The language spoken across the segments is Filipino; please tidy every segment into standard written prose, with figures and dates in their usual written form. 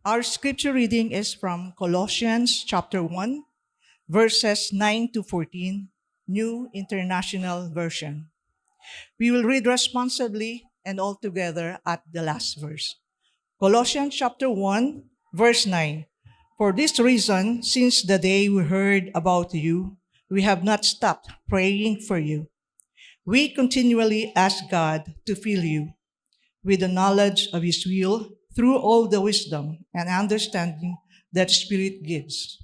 Our scripture reading is from Colossians chapter 1, verses 9 to 14, New International Version. We will read responsibly and all together at the last verse. Colossians chapter 1, verse 9. For this reason, since the day we heard about you, we have not stopped praying for you. We continually ask God to fill you with the knowledge of His will through all the wisdom and understanding that Spirit gives.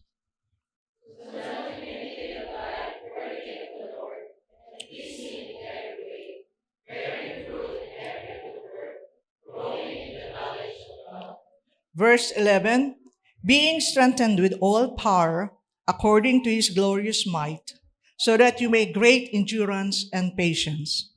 Verse 11, being strengthened with all power according to His glorious might, so that you may great endurance and patience.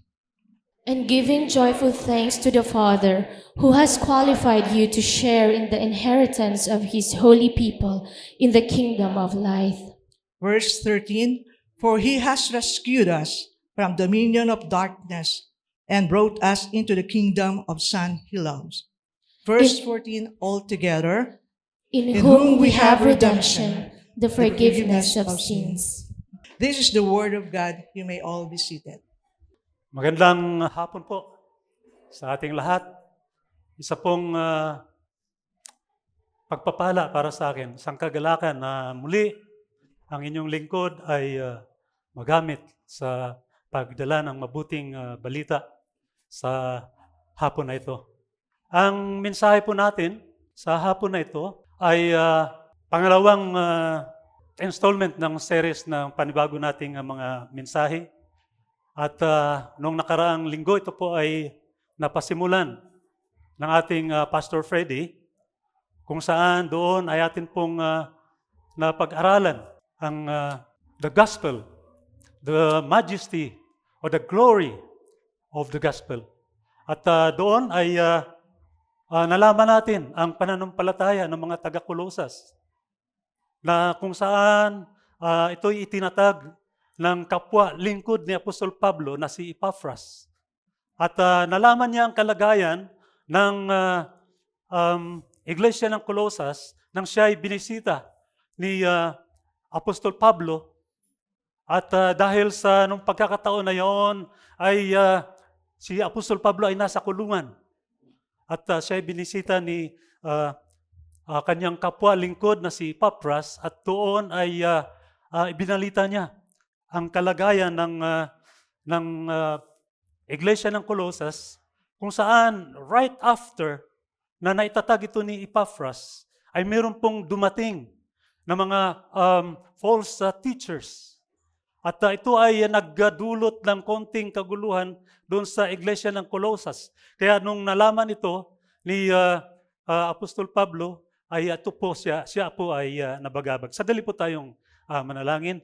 And giving joyful thanks to the Father, who has qualified you to share in the inheritance of His holy people in the kingdom of light. Verse 13, for He has rescued us from the dominion of darkness and brought us into the kingdom of Son He loves. Verse 14, altogether, in whom we have redemption, the forgiveness of sins. This is the word of God. You may all be seated. Magandang hapon po sa ating lahat. Isa pong pagpapala para sa akin, isang kagalakan na muli ang inyong lingkod ay magamit sa pagdala ng mabuting balita sa hapon na ito. Ang mensahe po natin sa hapon na ito ay pangalawang installment ng series ng panibago nating mga mensahe. At noong nakaraang linggo, ito po ay napasimulan ng ating Pastor Freddy, kung saan doon ay atin pong napag-aralan ang the gospel, the majesty or the glory of the gospel. At doon ay nalaman natin ang pananampalataya ng mga taga-Kolosas na kung saan ito'y itinatag ng kapwa lingkod ni Apostol Pablo na si Epaphras. At nalaman niya ang kalagayan ng Iglesia ng Colosas nang siya ay binisita ni Apostol Pablo. At dahil sa nung pagkakataon na yon ay si Apostol Pablo ay nasa kulungan. At siya ay binisita ni kanyang kapwa lingkod na si Epaphras at doon ay ibinalita niya ang kalagayan ng Iglesia ng Colosas, kung saan right after na naitatag ito ni Epaphras, ay meron pong dumating na mga false teachers. At ito ay nagdulot ng konting kaguluhan doon sa Iglesia ng Colosas. Kaya nung nalaman ito ni Apostol Pablo, ay ito po siya po ay nabagabag. Sadali po tayong manalangin.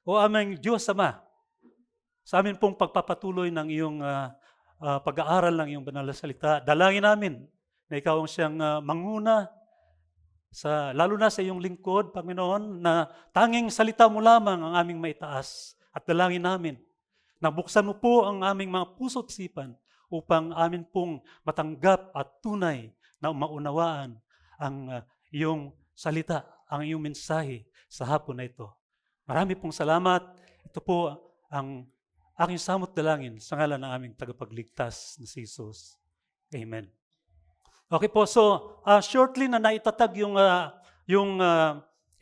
O aming Diyos Ama, sa amin pong pagpapatuloy ng iyong pag-aaral ng iyong banal na salita, dalangin namin na ikaw ang siyang manguna, lalo na sa iyong lingkod, Panginoon, na tanging salita mo lamang ang aming maitaas. At dalangin namin na buksan mo po ang aming mga puso at isipan upang amin pong matanggap at tunay na maunawaan ang iyong salita, ang iyong mensahe sa hapon na ito. Marami pong salamat. Ito po ang aking samot dalangin sa ngalan ng aming tagapagligtas na si Jesus. Amen. Okay po, so shortly na naitatag yung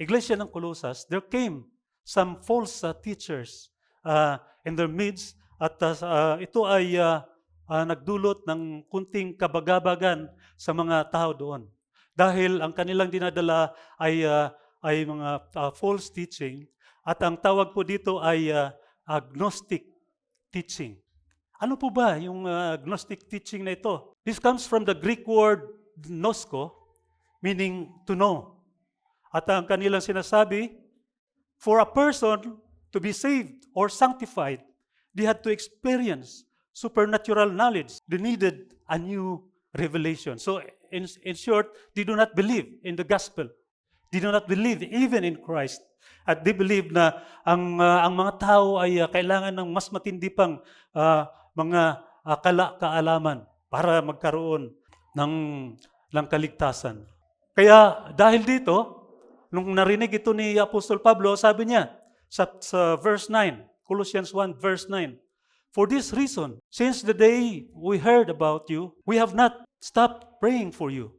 Iglesia ng Colosas, there came some false teachers in their midst at ito ay nagdulot ng kunting kabagabagan sa mga tao doon. Dahil ang kanilang dinadala ay mga false teaching. At ang tawag po dito ay agnostic teaching. Ano po ba yung agnostic teaching na ito? This comes from the Greek word gnosko, meaning to know. At ang kanilang sinasabi, for a person to be saved or sanctified, they had to experience supernatural knowledge. They needed a new revelation. So in short, they do not believe in the gospel. They do not believe even in Christ. At they believe na ang mga tao ay kailangan ng mas matindi pang mga kaalaman para magkaroon ng kaligtasan. Kaya dahil dito, nung narinig ito ni Apostol Pablo, sabi niya sa verse 9, Colossians 1 verse 9, "For this reason, since the day we heard about you, we have not stopped praying for you.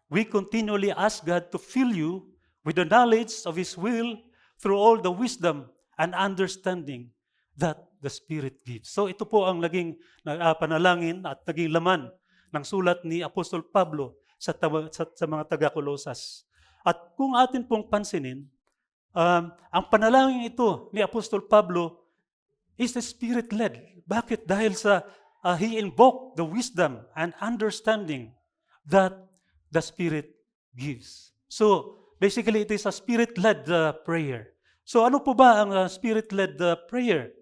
We continually ask God to fill you with the knowledge of His will through all the wisdom and understanding that the Spirit gives." So ito po ang naging panalangin at naging laman ng sulat ni Apostol Pablo sa mga taga-Kolosas. At kung atin pong pansinin, ang panalangin ito ni Apostol Pablo is the Spirit-led. Bakit? Dahil he invoked the wisdom and understanding that the Spirit gives. So, basically, it is a Spirit-led prayer. So, ano po ba ang Spirit-led prayer?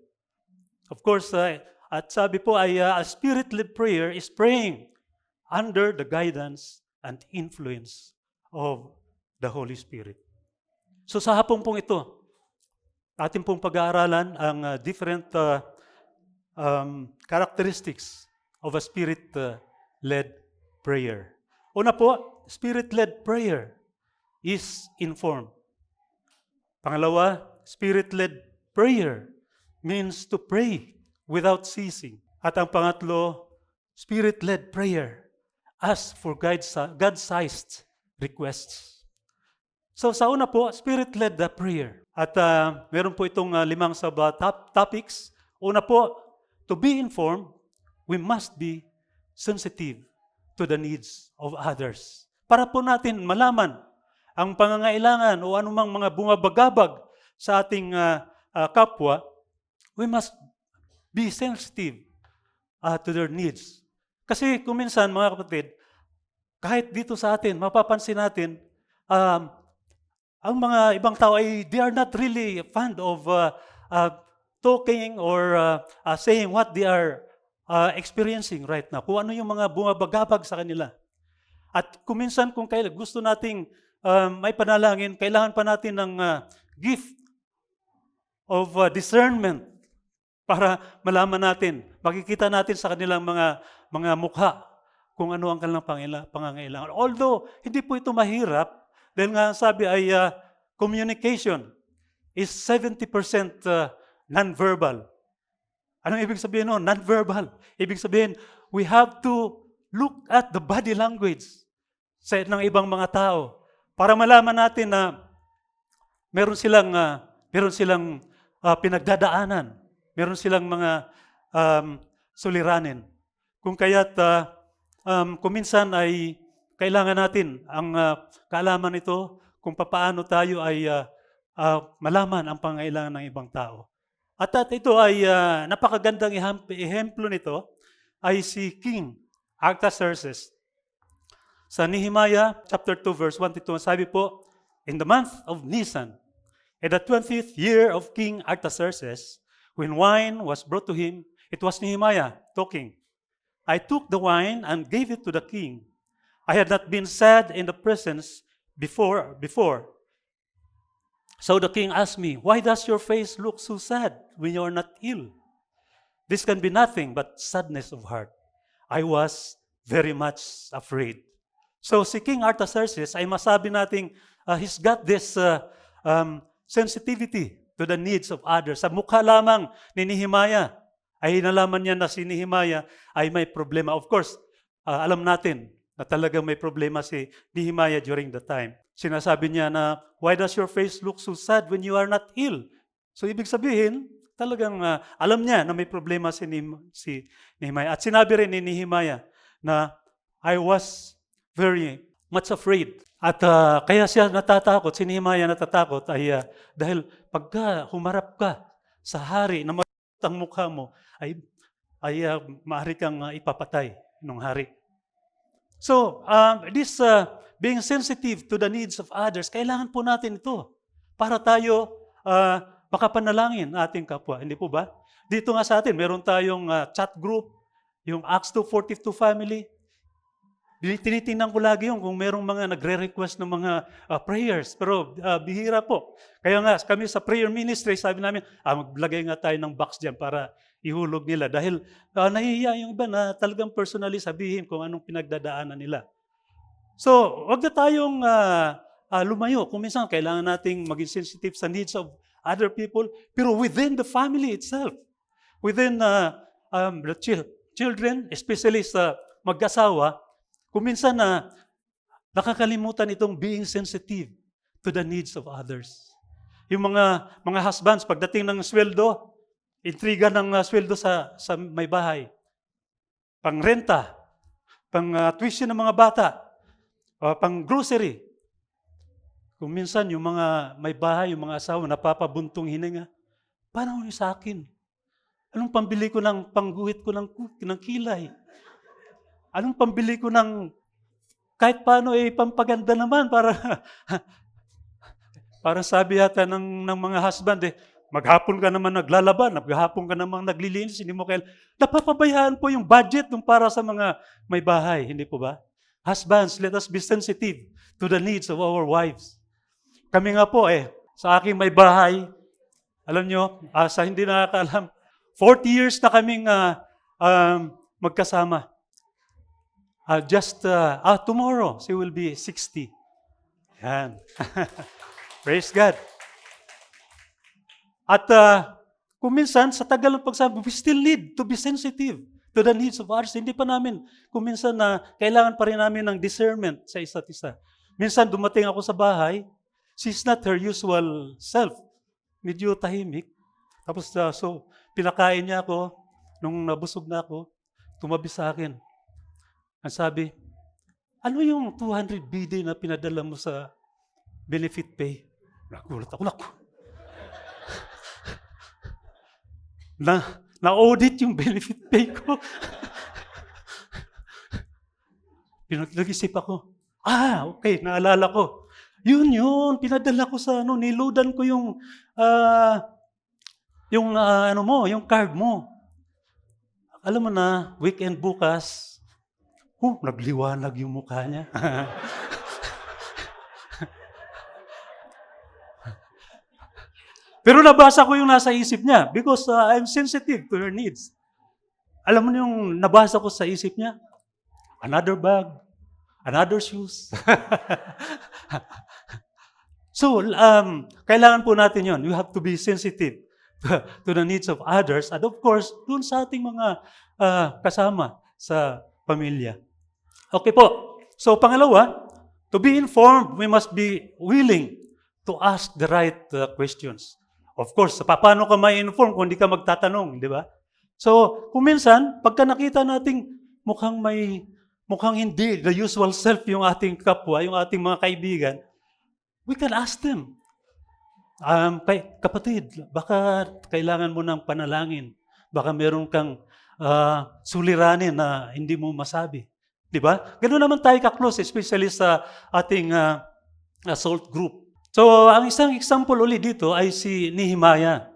Of course, at sabi po ay a Spirit-led prayer is praying under the guidance and influence of the Holy Spirit. So sa hapon pong ito, atin pong pag-aaralan ang different characteristics of a Spirit-led prayer. Una po, Spirit-led prayer is informed. Pangalawa, Spirit-led prayer means to pray without ceasing. At ang pangatlo, Spirit-led prayer asks for God-sized requests. So sa una po, Spirit-led prayer. At meron po itong 5 topics. Una po, to be informed, we must be sensitive to the needs of others. Para po natin malaman ang pangangailangan o anumang mga bumabagabag sa ating kapwa, we must be sensitive to their needs. Kasi kung minsan, mga kapatid, kahit dito sa atin, mapapansin natin, ang mga ibang tao ay they are not really fond of talking or saying what they are experiencing right now. Kung ano yung mga bumabagabag sa kanila. At kung minsan, kung gusto nating may panalangin, kailangan pa natin ng gift of discernment para malaman natin, makikita natin sa kanilang mga mukha kung ano ang kanilang pangangailangan. Although, hindi po ito mahirap, dahil nga sabi ay communication is 70% non-verbal. Anong ibig sabihin nun? Non-verbal. Ibig sabihin, we have to look at the body language ng ibang mga tao para malaman natin na meron silang pinagdadaanan. Meron silang mga suliranin. Kung kaya't kung minsan ay kailangan natin ang kaalaman ito kung paano tayo ay malaman ang pangailangan ng ibang tao. At ito ay napakagandang ehemplo nito ay si King Artaxerxes. Sa Nehemiah chapter 2 verse 1 to 2, sabi po, "In the month of Nisan, in the 20th year of King Artaxerxes, when wine was brought to him," it was Nehemiah talking, "I took the wine and gave it to the king. I had not been sad in the presence before. So the king asked me, 'Why does your face look so sad when you are not ill?' This can be nothing but sadness of heart. I was very much afraid." So si King Artaxerxes ay masabi nating he's got this sensitivity to the needs of others. Sa mukha lamang ni Nehemiah ay nalaman niya na si Nehemiah ay may problema. Of course, alam natin na talagang may problema si Nehemiah during the time. Sinasabi niya na, "Why does your face look so sad when you are not ill?" So ibig sabihin, talagang alam niya na may problema si Nehemiah. At sinabi rin ni Nehemiah na, "I was very much afraid." At kaya siya natatakot, si Nehemiah natatakot ay dahil pagka humarap ka sa hari na ang mukha mo, ay maaari kang ipapatay ng hari. So, this being sensitive to the needs of others, kailangan po natin ito para tayo makapanalangin ating kapwa. Hindi po ba? Dito nga sa atin, meron tayong chat group, yung Acts 2:42 family. Tinitingnan ko lagi yung kung merong mga nagre-request ng mga prayers. Pero bihira po. Kaya nga kami sa prayer ministry, sabi namin, maglagay nga tayo ng box dyan para ihulog nila. Dahil nahihiya yung iba na talagang personally sabihin kung anong pinagdadaanan nila. So, wag na tayong lumayo. Kung minsan, kailangan nating maging sensitive sa needs of other people, pero within the family itself, within the children, especially sa mag-asawa, kung minsan nakakalimutan itong being sensitive to the needs of others. Yung mga husbands, pagdating ng sweldo, intriga ng sweldo sa may bahay, pang renta, pang tuition ng mga bata, pang grocery. Kung minsan yung mga may bahay, yung mga asawa, napapabuntong hininga, paano yung sa akin? Anong pambili ko ng pangguhit ko ng kilay? Anong pambili ko ng kahit paano pampaganda naman para para sabi yata ng mga husband maghapon ka naman naglalaban, maghapon ka naman naglilinis, hindi mo napapabayaan po yung budget ng para sa mga may bahay, hindi po ba? Husbands, let us be sensitive to the needs of our wives. Kami nga po sa aking may bahay, alam nyo, sa hindi nakakaalam, 40 years na kaming magkasama. Tomorrow, she will be 60. Yan. Praise God. At kung minsan, sa tagal ng pagsama, we still need to be sensitive to the needs of others. Hindi pa namin, kung minsan kailangan pa rin namin ng discernment sa isa't isa. Minsan, dumating ako sa bahay, she's not her usual self. Medyo tahimik. Tapos, pinakain niya ako. Nung nabusog na ako, tumabi sa akin. Ang sabi, ano yung 200 BD na pinadala mo sa benefit pay? Nagulat ako. Na-audit yung benefit pay ko. Nag-isip ako, okay, naalala ko. Yun, pinadala ko sa niloadan ko yung card mo. Alam mo na, weekend bukas, nagliwanag yung mukha niya. Pero nabasa ko yung nasa isip niya because I'm sensitive to her needs. Alam mo yung nabasa ko sa isip niya? Another bag, another shoes. So, kailangan po natin yun. You have to be sensitive to the needs of others. And of course, dun sa ating mga kasama sa pamilya. Okay po. So, pangalawa, to be informed, we must be willing to ask the right questions. Of course, paano ka ma-inform kung hindi ka magtatanong, di ba? So, kung minsan, pagka nakita nating mukhang hindi the usual self yung ating kapwa, yung ating mga kaibigan, we can ask them. Kapatid, baka kailangan mo ng panalangin. Baka meron kang suliranin na hindi mo masabi. Di ba? Ganun naman tayo ka-close, especially sa ating assault group. So, ang isang example ulit dito ay si Nehemiah.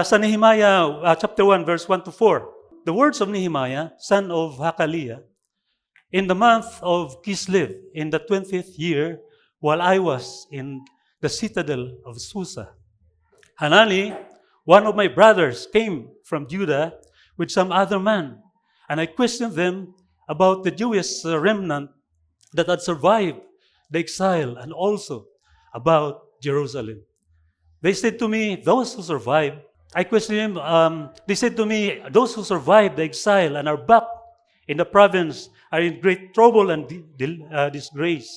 Sa Nehemiah chapter 1, verse 1 to 4. The words of Nehemiah, son of Hakaliah, in the month of Kislev, in the 20th year, while I was in the citadel of Susa, Hanani, one of my brothers, came from Judah with some other man, and I questioned them about the Jewish remnant that had survived the exile and also about Jerusalem. They said to me, those who survived, I questioned them, they said to me, those who survived the exile and are back in the province are in great trouble and disgrace.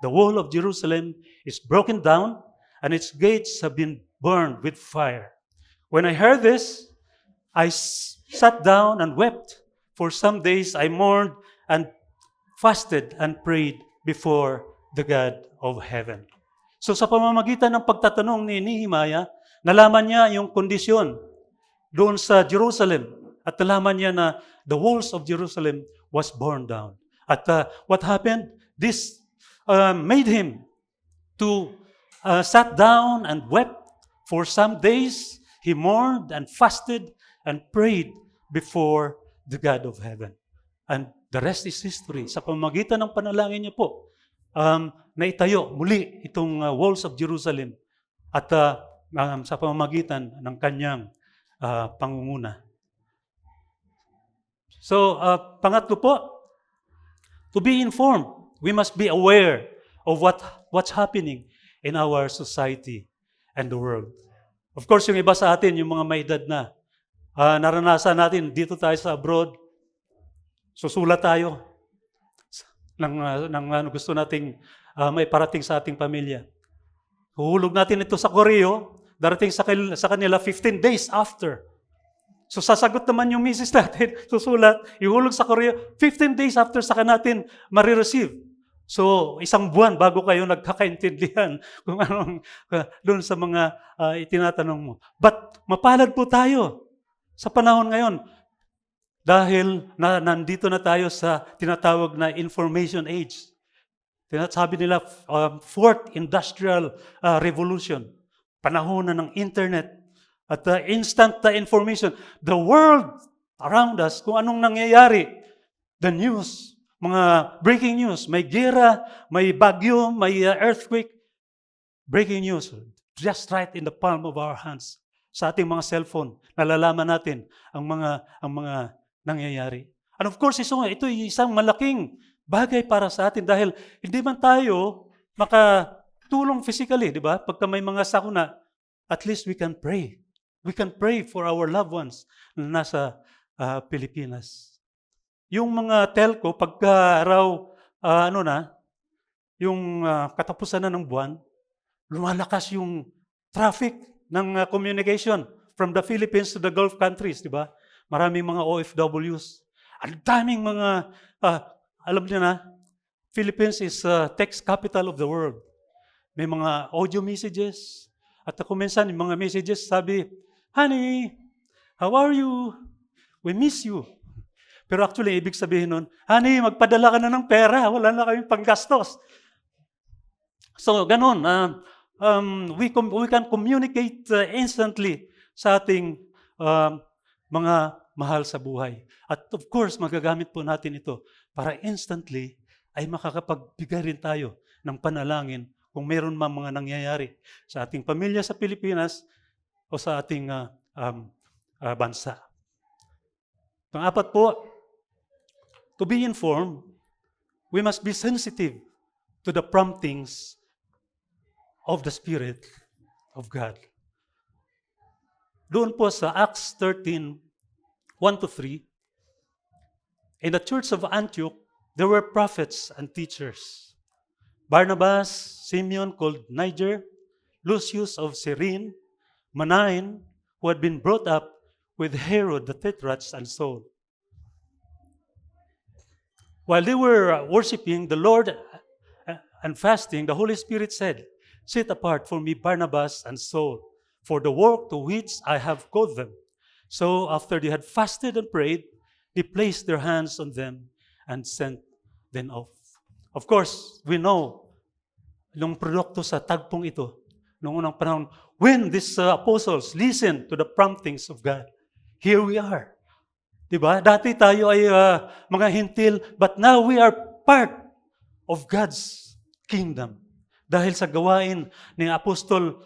The wall of Jerusalem is broken down and its gates have been burned with fire. When I heard this, I sat down and wept. For some days I mourned and fasted and prayed before the God of heaven. So sa pamamagitan ng pagtatanong ni Nehemiah, nalaman niya yung kondisyon doon sa Jerusalem at nalaman niya na the walls of Jerusalem was burned down. At what happened? This made him to sat down and wept for some days. He mourned and fasted and prayed before the God of heaven. And the rest is history. Sa pamamagitan ng panalangin niya po, naitayo muli itong walls of Jerusalem at sa pamamagitan ng kanyang pangunguna. So, pangatlo po, to be informed We must be aware of what's happening in our society and the world. Of course, yung iba sa atin, yung mga may edad na, naranasan natin, dito tayo sa abroad, susulat tayo ng gusto nating may parating sa ating pamilya. Huhulog natin ito sa koreo, darating sa kanila 15 days after. So sasagot naman yung misis natin, susulat, ihulog sa koreo, 15 days after saka natin marireceive. So isang buwan bago kayo nagkakaintindihan kung anong doon sa mga itinatanong mo. But mapalad po tayo sa panahon ngayon dahil nandito na tayo sa tinatawag na information age. Sabi nila, Fourth Industrial Revolution. Panahon na ng internet at instant information. The world around us, kung anong nangyayari, the news, mga breaking news, may gera, may bagyo, may earthquake, breaking news, just right in the palm of our hands. Sa ating mga cellphone, nalalaman natin ang mga nangyayari. And of course, ito ay isang malaking bagay para sa atin dahil hindi man tayo makatulong physically, di ba? Pagka may mga sakuna, at least we can pray. We can pray for our loved ones na nasa Pilipinas. Yung mga telco, pagka raw, yung katapusan na ng buwan, lumalakas yung traffic ng communication from the Philippines to the Gulf countries, di ba? Maraming mga OFWs. Ang daming mga alam niyo na, Philippines is text capital of the world. May mga audio messages. At ako minsan, yung mga messages, sabi, "Honey, how are you? We miss you." Pero actually, ibig sabihin nun, "Honey, magpadala ka na ng pera. Wala na kaming panggastos." So, ganun. We can communicate instantly sa ating mga mahal sa buhay. At of course, magagamit po natin ito para instantly ay makakapagbigay rin tayo ng panalangin kung meron mga nangyayari sa ating pamilya sa Pilipinas o sa ating bansa. Pang-apat po, to be informed, we must be sensitive to the promptings of the Spirit of God. Doon po sa Acts 13, 1-3, in the church of Antioch, there were prophets and teachers. Barnabas, Simeon called Niger, Lucius of Cyrene, Manaen, who had been brought up with Herod the Tetrarch, and Saul. While they were worshiping the Lord and fasting, the Holy Spirit said, "Set apart for me Barnabas and Saul for the work to which I have called them." So after they had fasted and prayed, they placed their hands on them and sent them off. Of course, we know, nung produkto sa tagpong ito, nung unang panahon, when these apostles listened to the promptings of God, here we are. Diba? Dati tayo ay mga hintil, but now we are part of God's kingdom. Dahil sa gawain ni Apostol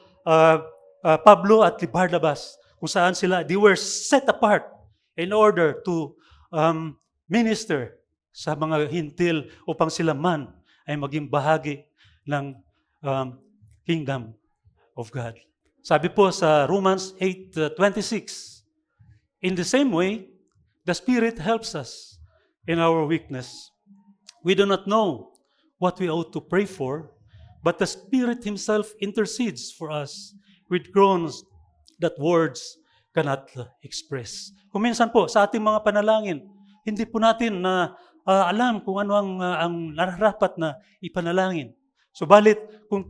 Pablo at ni Barnabas, kung saan they were set apart in order to minister sa mga hintil upang sila man ay maging bahagi ng kingdom of God. Sabi po sa Romans 8:26, in the same way, the Spirit helps us in our weakness. We do not know what we ought to pray for, but the Spirit Himself intercedes for us with groans that words cannot express. Kung minsan po, sa ating mga panalangin, hindi po natin alam kung ano ang nararapat na ipanalangin. Subalit, kung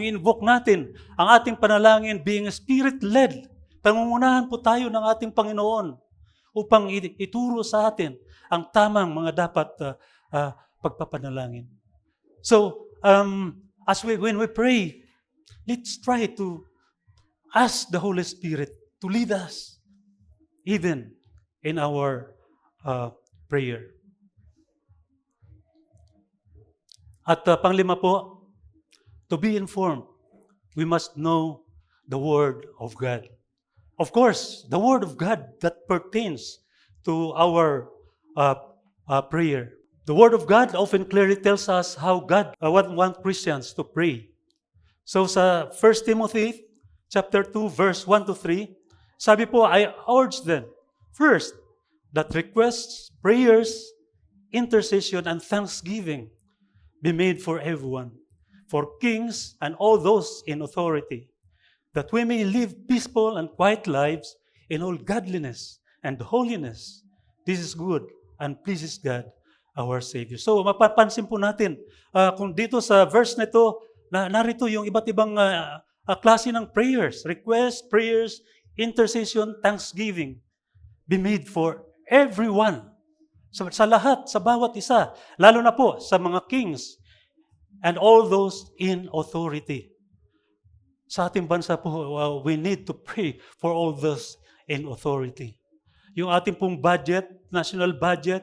invoke natin ang ating panalangin being Spirit-led, pangungunahan po tayo ng ating Panginoon upang ituro sa atin ang tamang mga dapat pagpapanalangin. So, when we pray, let's try to ask the Holy Spirit to lead us even in our prayer. At panglima po, to be informed, we must know the Word of God. Of course, the Word of God that pertains to our prayer. The Word of God often clearly tells us how God want Christians to pray. So sa 1 Timothy chapter 2, verse 1 to 3, sabi po, I urge them, first, that requests, prayers, intercession, and thanksgiving be made for everyone, for kings and all those in authority, that we may live peaceful and quiet lives in all godliness and holiness. This is good and pleases God, our Savior. So, mapapansin po natin, kung dito sa verse na ito, narito yung iba't ibang klase ng prayers, requests, prayers, intercession, thanksgiving, be made for everyone. Sa lahat, sa bawat isa, lalo na po sa mga kings and all those in authority. Sa ating bansa po, we need to pray for all those in authority. Yung ating pong budget, national budget,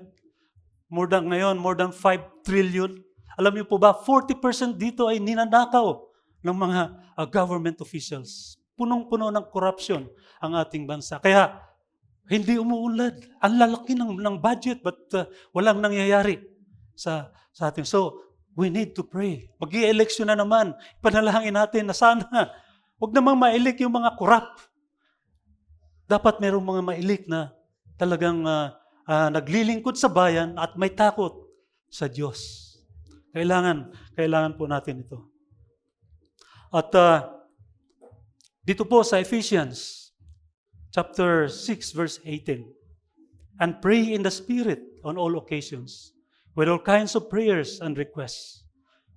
more than 5 trillion. Alam niyo po ba, 40% dito ay ninanakaw ng mga government officials. Punong-puno ng corruption ang ating bansa. Kaya, hindi umuunlad. Ang lalaki ng budget, but walang nangyayari sa atin. So, we need to pray. Mag-i-election na naman. Panalangin natin na sana, huwag namang mailik yung mga corrupt. Dapat mayroong mga mailik na talagang naglilingkod sa bayan at may takot sa Diyos. Kailangan po natin ito. At dito po sa Ephesians chapter 6 verse 18, and pray in the Spirit on all occasions, with all kinds of prayers and requests.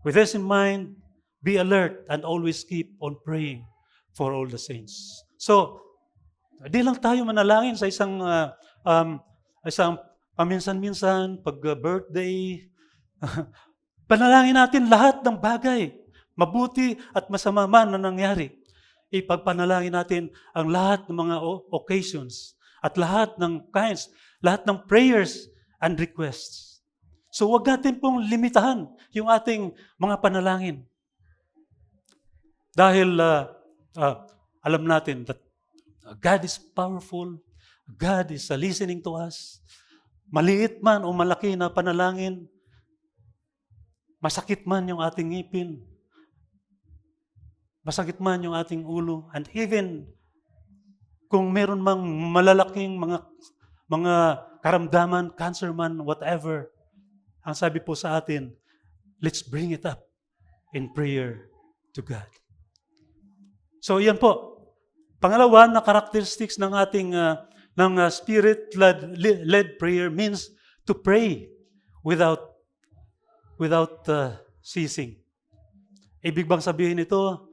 With this in mind, be alert and always keep on praying for all the saints. So, di lang tayo manalangin sa isang paminsan-minsan, pag-birthday. Panalangin natin lahat ng bagay, mabuti at masama man na nangyari. Ipagpanalangin natin ang lahat ng mga occasions at lahat ng kinds, lahat ng prayers and requests. So wag natin pong limitahan yung ating mga panalangin. Dahil alam natin that God is powerful, God is listening to us. Maliit man o malaki na panalangin, masakit man yung ating ngipin, masakit man yung ating ulo, and even kung meron mang malalaking mga karamdaman, cancer man, whatever, ang sabi po sa atin, let's bring it up in prayer to God. So yan po. Pangalawa na characteristics ng ating spirit-led prayer means to pray without ceasing. Ibig bang sabihin ito,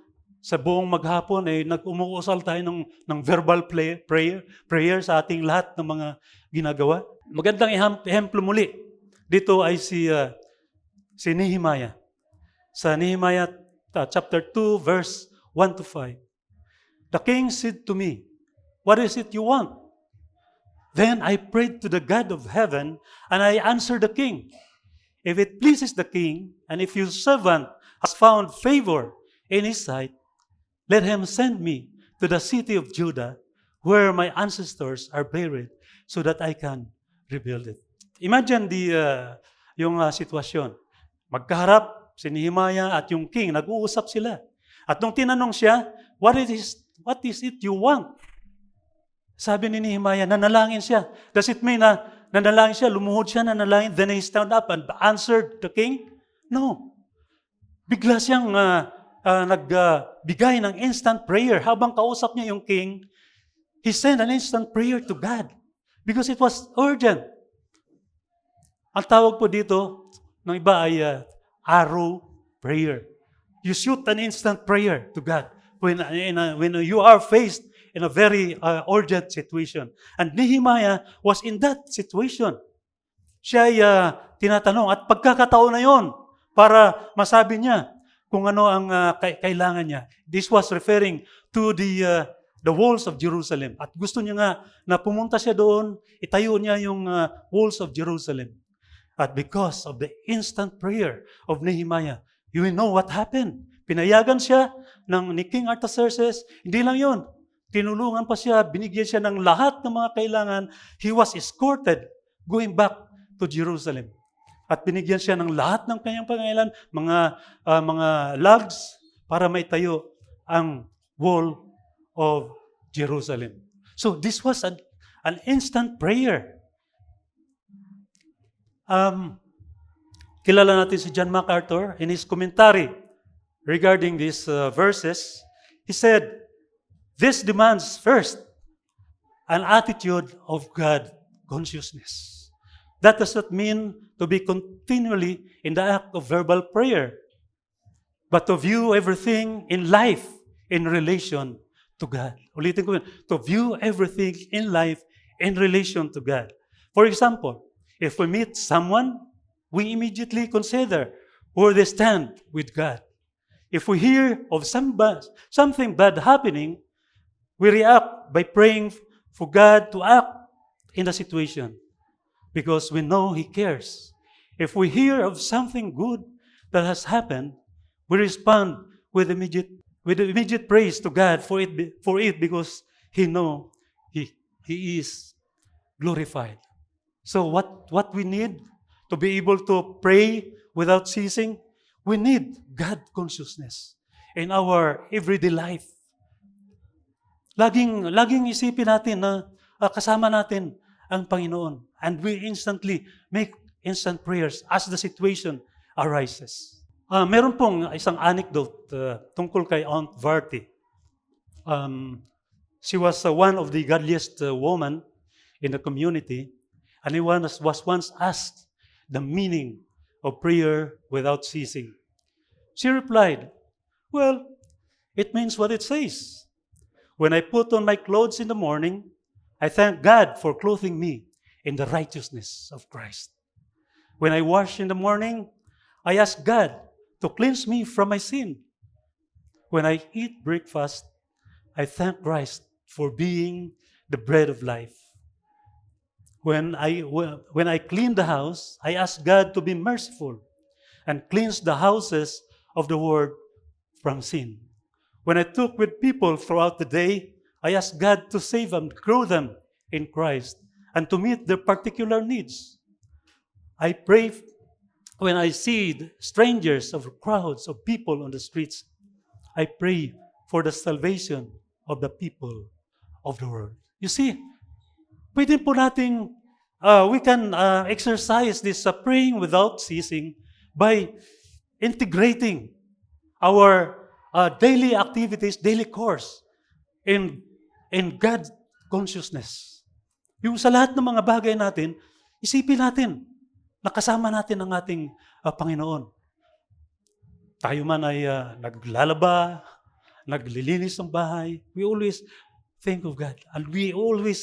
sa buong maghapon ay umuusal tayo ng verbal prayer sa ating lahat ng mga ginagawa? Magandang ehemplo muli. Dito ay si Nehemiah. Sa Nehemiah chapter 2 verse 1 to 5. The king said to me, "What is it you want?" Then I prayed to the God of heaven, and I answered the king, "If it pleases the king, and if your servant has found favor in his sight, let him send me to the city of Judah, where my ancestors are buried, so that I can rebuild it." Imagine yung sitwasyon. Magkaharap si Nehemiah at yung king, nag-uusap sila. At nung tinanong siya, what is it you want? Sabi ni Nehemiah, nanalangin siya. Does it mean na nanalangin siya, lumuhod siya, nanalangin, then he stand up and answered the king? No. Bigla siyang nagbigay ng instant prayer. Habang kausap niya yung king, he sent an instant prayer to God because it was urgent. Ang tawag po dito, ng iba ay arrow prayer. You shoot an instant prayer to God when you are faced in a very urgent situation. And Nehemiah was in that situation. Siya ay tinatanong at pagkakataon na yon para masabi niya kung ano ang kailangan niya. This was referring to the walls of Jerusalem. At gusto niya nga na pumunta siya doon, itayo niya yung walls of Jerusalem. At because of the instant prayer of Nehemiah, you know what happened. Pinayagan siya ni King Artaxerxes. Hindi lang yun. Tinulungan pa siya, binigyan siya ng lahat ng mga kailangan. He was escorted going back to Jerusalem. at binigyan siya ng lahat ng kanyang pangailan, mga logs, para maitayo ang wall of Jerusalem. So this was an instant prayer. Kilala natin si John MacArthur in his commentary regarding these verses. He said, this demands first an attitude of God consciousness. That does not mean to be continually in the act of verbal prayer, but to view everything in life in relation to God. Ulitin ko yun, to view everything in life in relation to God. For example, if we meet someone, we immediately consider where they stand with God. If we hear of something bad happening, we react by praying for God to act in the situation because we know He cares. If we hear of something good that has happened, we respond with immediate praise to God for it because He knows He is glorified. So what we need to be able to pray without ceasing, we need God consciousness in our everyday life. Laging isipin natin na kasama natin ang Panginoon, and we instantly make instant prayers as the situation arises. Meron pong isang anecdote tungkol kay Aunt Varty. She was one of the godliest woman in the community, and he was once asked the meaning of prayer without ceasing. She replied, well, it means what it says. When I put on my clothes in the morning, I thank God for clothing me in the righteousness of Christ. When I wash in the morning, I ask God to cleanse me from my sin. When I eat breakfast, I thank Christ for being the bread of life. When I clean the house, I ask God to be merciful and cleanse the houses of the world from sin. When I talk with people throughout the day, I ask God to save them, grow them in Christ, and to meet their particular needs. I pray when I see strangers or crowds of people on the streets. I pray for the salvation of the people of the world. You see, pwede po nating, we can exercise this praying without ceasing by integrating our daily activities, daily course in God consciousness. Yung sa lahat ng mga bagay natin, isipin natin, nakasama natin ang ating Panginoon. Tayo man ay naglalaba, naglilinis ng bahay, we always think of God. And we always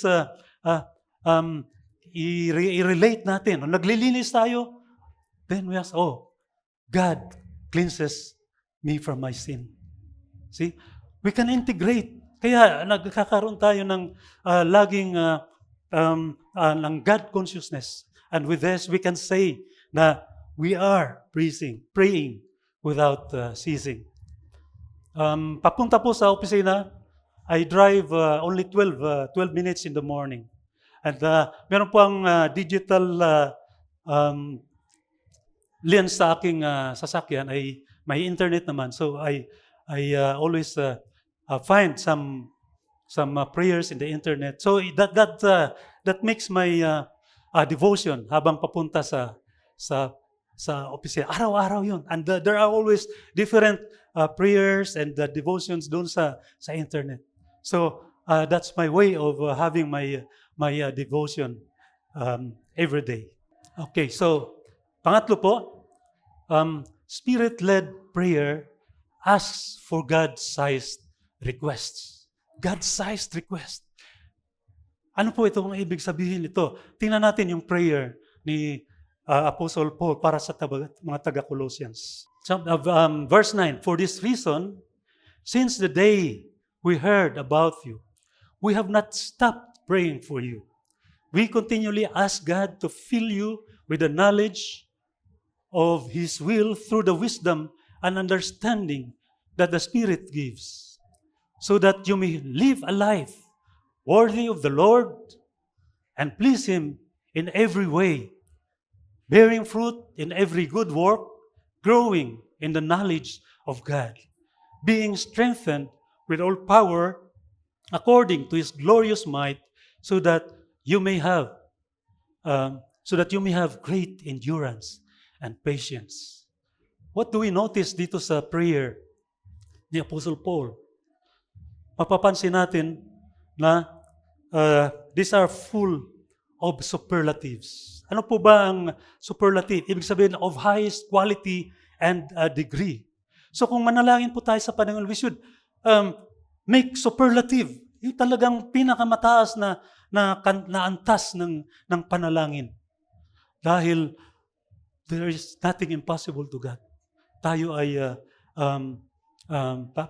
i-relate natin. Naglilinis tayo, then we ask, oh, God cleanses me from my sin. See? We can integrate. Kaya nagkakaroon tayo ng laging ng God consciousness. And with this, we can say na we are praying without ceasing. Papunta po sa opisina, I drive only 12 minutes in the morning. And meron po ang digital lens sa aking sasakyan ay may internet naman. So I always find some prayers in the internet. So that makes my devotion habang papunta sa opisina. Araw-araw yun. And there are always different prayers and devotions doon sa internet. So that's my way of having my devotion every day. Okay, so pangatlo po, Spirit-led prayer asks for God-sized requests. God-sized request. Ano po itong ibig sabihin nito? Tingnan natin yung prayer ni Apostle Paul para sa mga taga-Colossians. Verse 9, for this reason, since the day we heard about you, we have not stopped praying for you. We continually ask God to fill you with the knowledge of His will through the wisdom and understanding that the Spirit gives, so that you may live a life worthy of the Lord and please Him in every way, bearing fruit in every good work, growing in the knowledge of God, being strengthened with all power according to His glorious might, so that you may have great endurance and patience. What do we notice dito sa prayer ni Apostle Paul? Mapapansin natin na these are full of superlatives. Ano po ba ang superlative? Ibig sabihin of highest quality and degree. So kung manalangin po tayo sa Panginoon, we should make superlative. Yung talagang pinakamataas na antas ng panalangin. Dahil there is nothing impossible to God. Tayo ay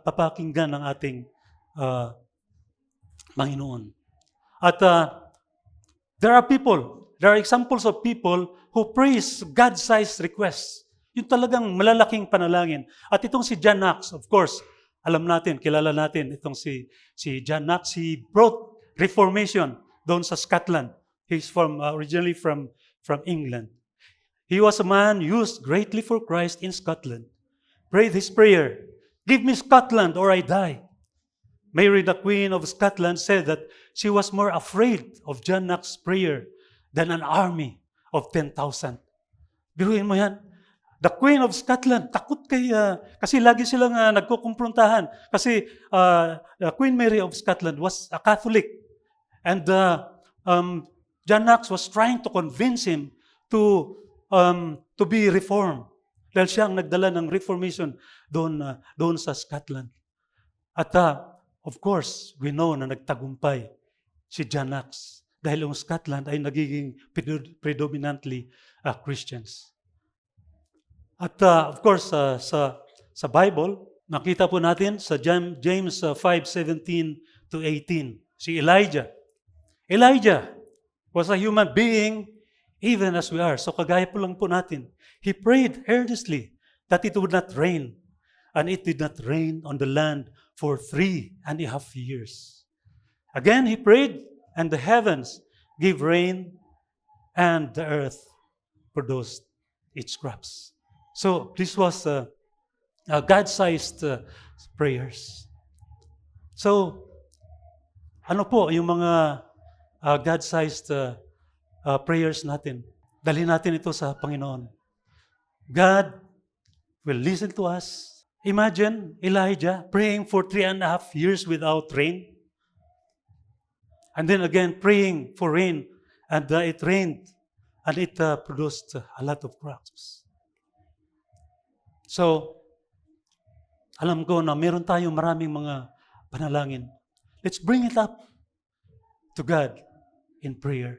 papakinggan ng ating Panginoon. At there are examples of people who praise God-sized requests. Yung talagang malalaking panalangin. At itong si John Knox, of course, alam natin, kilala natin itong si John Knox. He brought Reformation doon sa Scotland. He's originally from England. He was a man used greatly for Christ in Scotland. Prayed his prayer, "Give me Scotland or I die." Mary, the Queen of Scotland, said that she was more afraid of John Knox's prayer than an army of 10,000. Biruin mo yan. The Queen of Scotland, takot kasi lagi silang nagkukumprontahan. Kasi Queen Mary of Scotland was a Catholic. And John Knox was trying to convince him to be reformed. Dahil siya ang nagdala ng Reformation doon sa Scotland. At of course, we know na nagtagumpay si John Knox dahil ang Scotland ay nagiging predominantly Christians. At of course, sa Bible, nakita po natin sa James 5:17 to 18, si Elijah. Elijah was a human being even as we are. So kagaya po lang po natin. He prayed earnestly that it would not rain. And it did not rain on the land for 3.5 years. Again, he prayed, and the heavens gave rain, and the earth produced its crops. So this was God-sized prayers. So, ano po yung mga God-sized prayers natin? Dalhin natin ito sa Panginoon. God will listen to us. Imagine Elijah praying for 3.5 years without rain. And then again, praying for rain. And it rained. And it produced a lot of crops. So, alam ko na meron tayong maraming mga panalangin. Let's bring it up to God in prayer.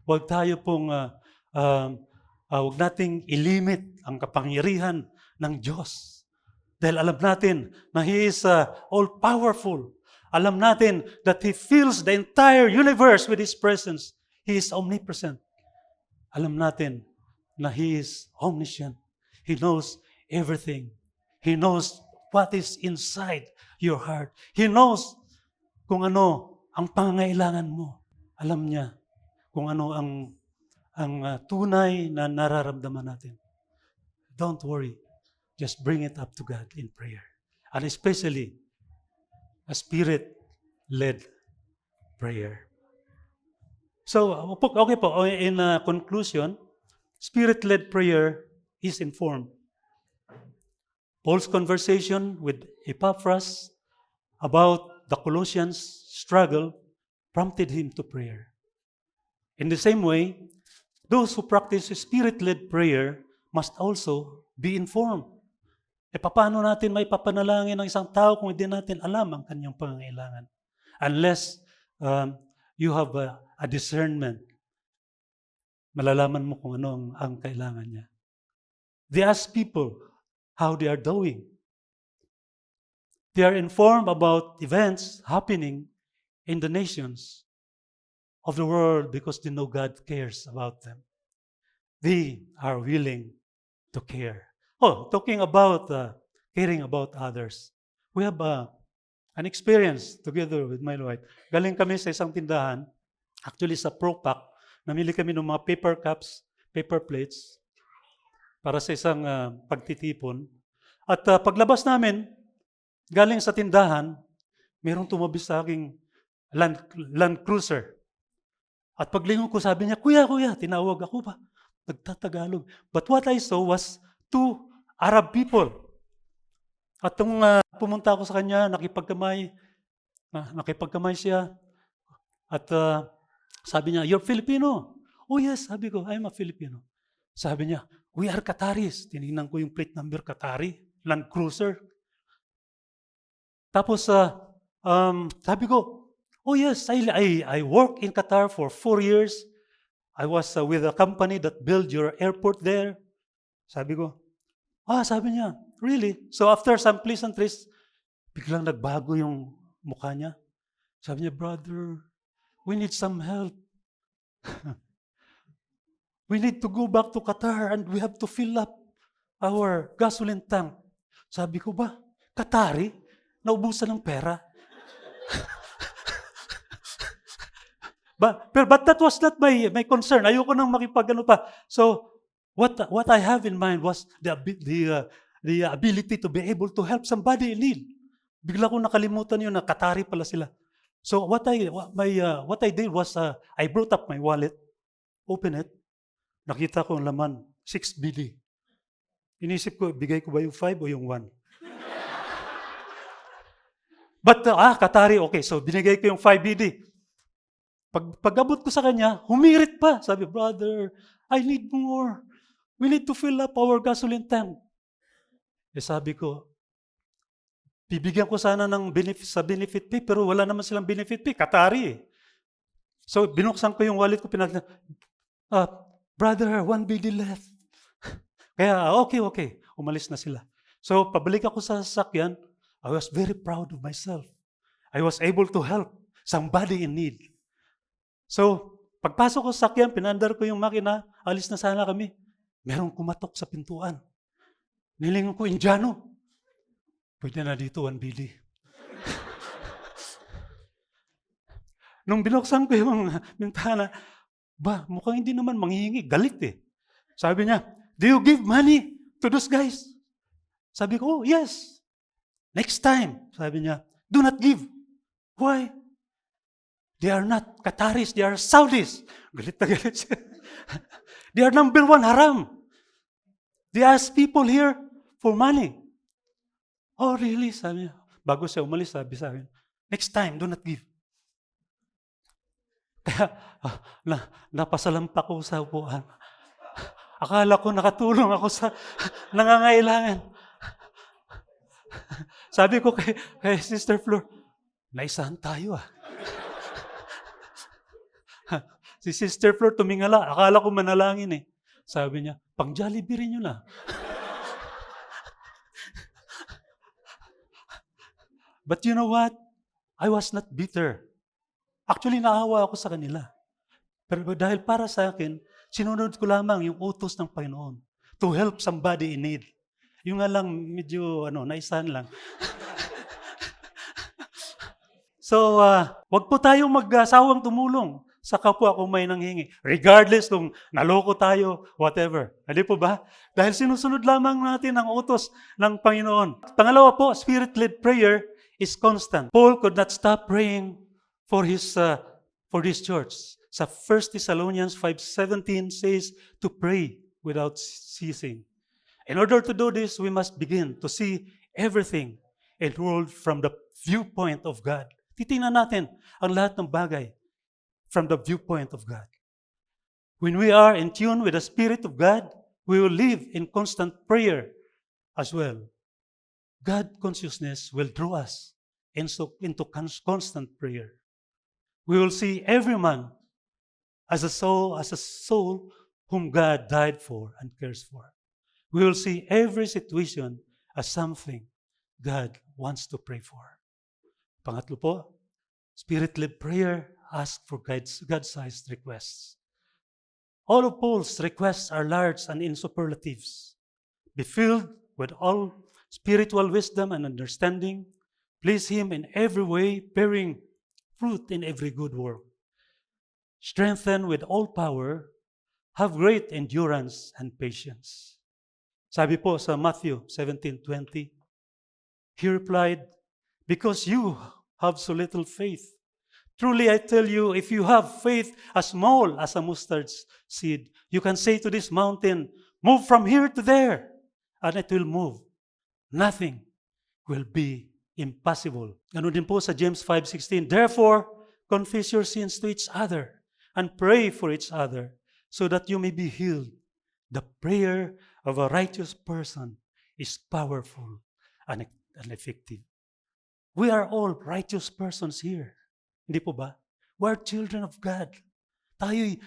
Huwag tayo pong, huwag nating ilimit ang kapangyarihan ng Diyos. Dahil alam natin na He is all-powerful. Alam natin that He fills the entire universe with His presence. He is omnipresent. Alam natin na He is omniscient. He knows everything. He knows what is inside your heart. He knows kung ano ang pangangailangan mo. Alam niya kung ano ang tunay na nararamdaman natin. Don't worry. Just bring it up to God in prayer. And especially, a Spirit-led prayer. So, okay po, in conclusion, Spirit-led prayer is informed. Paul's conversation with Epaphras about the Colossians' struggle prompted him to prayer. In the same way, those who practice Spirit-led prayer must also be informed. Paano natin may papanalangin ng isang tao kung hindi natin alam ang kanyang pangangailangan? Unless you have a discernment, malalaman mo kung ano ang kailangan niya. They ask people how they are doing. They are informed about events happening in the nations of the world because they know God cares about them. They are willing to care. Talking about caring about others. We have an experience together with my wife. Galing kami sa isang tindahan, actually sa Propac, namili kami ng mga paper cups, paper plates para sa isang pagtitipon. At paglabas namin, galing sa tindahan, mayroong tumabi sa aking Land Cruiser. At paglingon ko, sabi niya, Kuya, tinawag ako pa. Nagtatagalog. But what I saw was two Arab people. At nung pumunta ako sa kanya, nakipagkamay siya. At sabi niya, you're Filipino. Oh yes, sabi ko, I'm a Filipino. Sabi niya, we are Qataris. Tinignan ko yung plate number, Qatari, Land Cruiser. Tapos sabi ko, oh yes, I work in Qatar for 4 years. I was with a company that built your airport there. Sabi ko, sabi niya, really? So after some pleasantries, biglang nagbago yung mukha niya. Sabi niya, brother, we need some help. We need to go back to Qatar and we have to fill up our gasoline tank. Sabi ko ba, Qatari? Naubusan ng pera? But that was not my concern. Ayoko nang makipagano pa. So, what I have in mind was the ability to be able to help somebody in need. Bigla ko nakalimutan yun na Qatari pala sila. So, what I did was I brought up my wallet, open it, nakita ko ang laman, 6 BD. Inisip ko, bigay ko ba yung 5 o yung 1? But, Qatari, okay. So, binigay ko yung 5 BD. Pag-abot ko sa kanya, humirit pa. Sabi, brother, I need more. We need to fill up our gasoline tank. Sabi ko, bibigyan ko sana ng benefit pay, pero wala naman silang benefit pay. Qatari. So, binuksan ko yung wallet ko, brother, 1 BD left. Kaya, okay. Umalis na sila. So, pabalik ako sa sasakyan, I was very proud of myself. I was able to help somebody in need. So, pagpasok ko sa sakyan, pinandar ko yung makina, alis na sana kami. Merong kumatok sa pintuan. Nilingon ko, Indiano. Pwede na dito, 1 BD. Nung binuksan ko yung bintana, mukhang hindi naman manghihingi. Galit eh. Sabi niya, do you give money to those guys? Sabi ko, yes. Next time, sabi niya, do not give. Why? They are not Qataris, they are Saudis. Galit na galit siya. They are number 1 haram. They ask people here for money. Oh, really? Sabi niya. Bago siya umalis, sabi sa akin, next time, do not give. Kaya, napasalampak ko sa upuan. Akala ko nakatulong ako sa nangangailangan. Sabi ko kay Sister Flor, naisahan tayo . Si Sister Flor tumingala, akala ko manalangin eh. Sabi niya, pang Jollibee rin yun . But you know what? I was not bitter. Actually, naawa ako sa kanila. Pero dahil para sa akin, sinunod ko lamang yung utos ng Panginoon to help somebody in need. Yung nga lang, medyo, naisahan lang. So, wag po tayong mag-asawang tumulong sa kapwa kung may nanghingi. Regardless kung naloko tayo, whatever. Hindi po ba? Dahil sinusunod lamang natin ang utos ng Panginoon. Pangalawa po, spirit-led prayer is constant. Paul could not stop praying for his church. Sa 1 Thessalonians 5:17 says to pray without ceasing. In order to do this, we must begin to see everything in the world from the viewpoint of God. Titingnan natin ang lahat ng bagay from the viewpoint of God. When we are in tune with the Spirit of God, we will live in constant prayer as well. God consciousness will draw us into constant prayer. We will see every man as a soul whom God died for and cares for. We will see every situation as something God wants to pray for. Pangatlo po, spirit-led prayer asks for God-sized requests. All of Paul's requests are large and in superlatives. Be filled with all spiritual wisdom and understanding. Please Him in every way, bearing fruit in every good work. Strengthened with all power, have great endurance and patience. Sabi po sa Matthew 17:20, he replied, because you have so little faith. Truly I tell you, if you have faith as small as a mustard seed, you can say to this mountain, move from here to there, and it will move. Nothing will be impossible. Ganun din po sa James 5:16, therefore, confess your sins to each other and pray for each other so that you may be healed. The prayer of a righteous person is powerful and effective. We are all righteous persons here. Hindi po ba? We are children of God. Tayo'y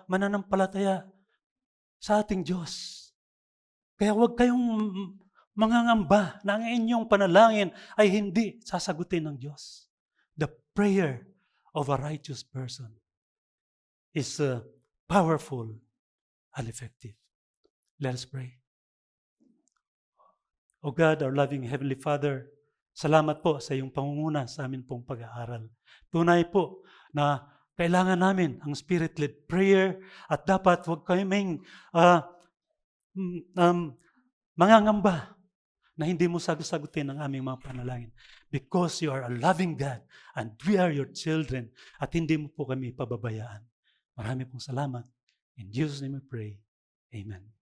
mananampalataya sa ating Diyos. Kaya huwag kayong mangangamba na ang inyong panalangin ay hindi sasagutin ng Diyos. The prayer of a righteous person is powerful and effective. Let us pray. O God, our loving Heavenly Father, salamat po sa iyong pangunguna sa amin pong pag-aaral. Tunay po na kailangan namin ang Spirit-led prayer at dapat huwag kaming mangangamba na hindi mo sagutin ang aming mga panalangin. Because you are a loving God and we are your children at hindi mo po kami pababayaan. Marami pong salamat. In Jesus' name we pray. Amen.